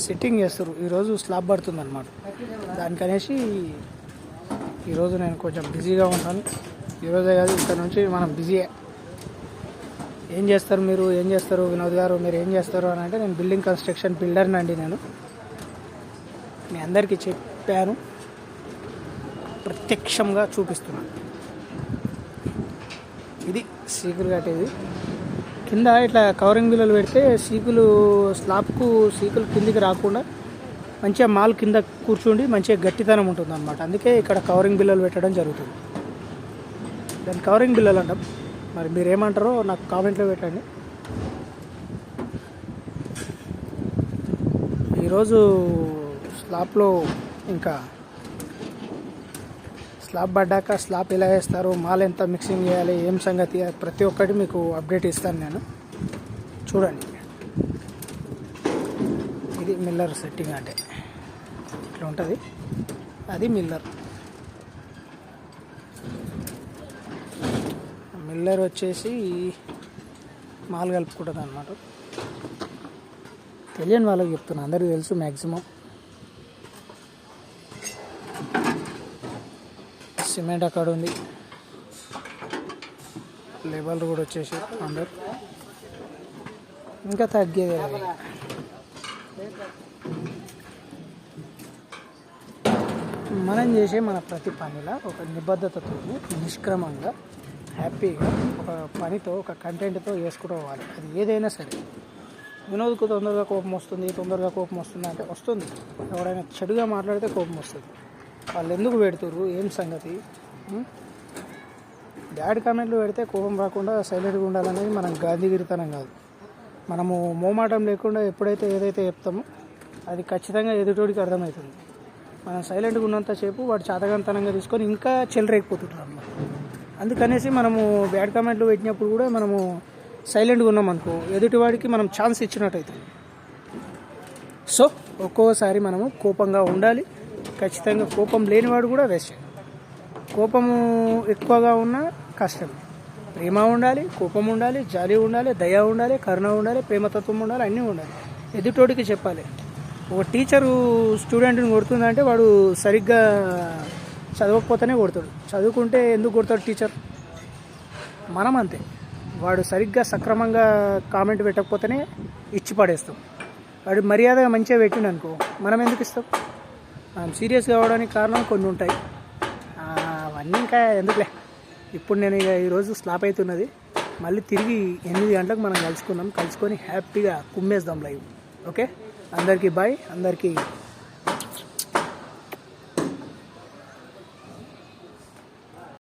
Sitting చేస్తారు. ఈరోజు slab పడుతుంది అనమాట. దానికనేసి ఈరోజు నేను కొంచెం బిజీగా ఉంటాను. ఈరోజే కాదు, ఇక్కడ నుంచి మనం బిజీయే. ఏం చేస్తారు మీరు, ఏం చేస్తారు వినోద్ గారు, మీరు ఏం చేస్తారు అని అంటే, నేను బిల్డింగ్ కన్స్ట్రక్షన్ బిల్డర్ని అండి. నేను మీ అందరికీ చెప్పాను, ప్రత్యక్షంగా చూపిస్తున్నాను. ఇది సీకులు కట్టేది. కింద ఇట్లా కవరింగ్ బిల్లలు పెడితే స్లాబ్కు సీకులు కిందికి రాకుండా మంచిగా మాల్ కింద కూర్చుండి మంచిగా గట్టితనం ఉంటుంది అన్నమాట. అందుకే ఇక్కడ కవరింగ్ బిల్లలు పెట్టడం జరుగుతుంది. దాన్ని కవరింగ్ బిల్లలు అంటాం. మరి మీరు ఏమంటారో నాకు కామెంట్లో పెట్టండి. ఈరోజు స్లాబ్లో ఇంకా స్లాబ్ పడ్డాక స్లాబ్ ఎలా వేస్తారు, మాల్ ఎంత మిక్సింగ్ చేయాలి, ఏం సంగతి, ప్రతి ఒక్కటి మీకు అప్డేట్ ఇస్తాను నేను. చూడండి, ఇది మిల్లర్ సెట్టింగ్ అంటే ఇట్లా ఉంటుంది. అది మిల్లర్ వచ్చేసి మాల్ కలుపుకుంటుంది అన్నమాట. తెలియని వాళ్ళకి చెప్తున్నా, అందరికీ తెలుసు మ్యాక్సిమం. సిమెంట్ అక్కడ ఉంది, లేబర్ కూడా వచ్చేసి అందరు ఇంకా తగ్గేది. మనం చేసే మన ప్రతి పనిలో ఒక నిబద్ధతతో, నిష్క్రమంగా, హ్యాపీగా ఒక పనితో, ఒక కంటెంట్తో చేసుకుంటూ పోవాలి. అది ఏదైనా సరే. వినోద్కు తొందరగా కోపం వస్తుంది అంటే వస్తుంది. ఎవరైనా చెడుగా మాట్లాడితే కోపం వస్తుంది. వాళ్ళు ఎందుకు పెడుతుర్రు, ఏం సంగతి, బ్యాడ్ కామెంట్లు పెడితే కోపం రాకుండా సైలెంట్గా ఉండాలనేది మనం గాంధీగిరితనం కాదు. మనము మోమాటం లేకుండా ఎప్పుడైతే ఏదైతే చెప్తామో అది ఖచ్చితంగా ఎదుటోడికి అర్థమవుతుంది. మనం సైలెంట్గా ఉన్నంతసేపు వాడు చాతకంతనంగా తీసుకొని ఇంకా చెలరేగిపోతుంటారు అన్నమాట. అందుకనేసి మనము బ్యాడ్ కామెంట్లు పెట్టినప్పుడు కూడా మనము సైలెంట్గా ఉన్నాం అనుకో, ఎదుటివాడికి మనం ఛాన్స్ ఇచ్చినట్టు అవుతుంది. సో ఒక్కోసారి మనము కోపంగా ఉండాలి. ఖచ్చితంగా కోపం లేనివాడు కూడా వేస్ట్. కోపము ఎక్కువగా ఉన్నా కష్టం. ప్రేమ ఉండాలి, కోపం ఉండాలి, జాలి ఉండాలి, దయ ఉండాలి, కరుణ ఉండాలి, ప్రేమతత్వం ఉండాలి, అన్నీ ఉండాలి. ఎదుటోడికి చెప్పాలి. ఒక టీచరు స్టూడెంట్ని కొడుతుందంటే వాడు సరిగ్గా చదవకపోతేనే కొడతాడు. చదువుకుంటే ఎందుకు కొడతాడు టీచర్? మనం అంతే. వాడు సరిగ్గా సక్రమంగా కామెంట్ పెట్టకపోతేనే ఇచ్చి పడేస్తాం. వాడు మర్యాదగా మంచిగా పెట్టిండు అనుకో, మనం ఎందుకు ఇస్తాం? మనం సీరియస్ కావడానికి కారణం కొన్ని ఉంటాయి. అవన్నీ ఇంకా ఎందుకులే. ఇప్పుడు నేను ఇక ఈరోజు స్లాప్ అవుతున్నది. మళ్ళీ తిరిగి 8 గంటలకు మనం కలుసుకొని హ్యాపీగా కుమ్మేద్దాం లైవ్. ఓకే, అందరికీ బాయ్. అందరికీ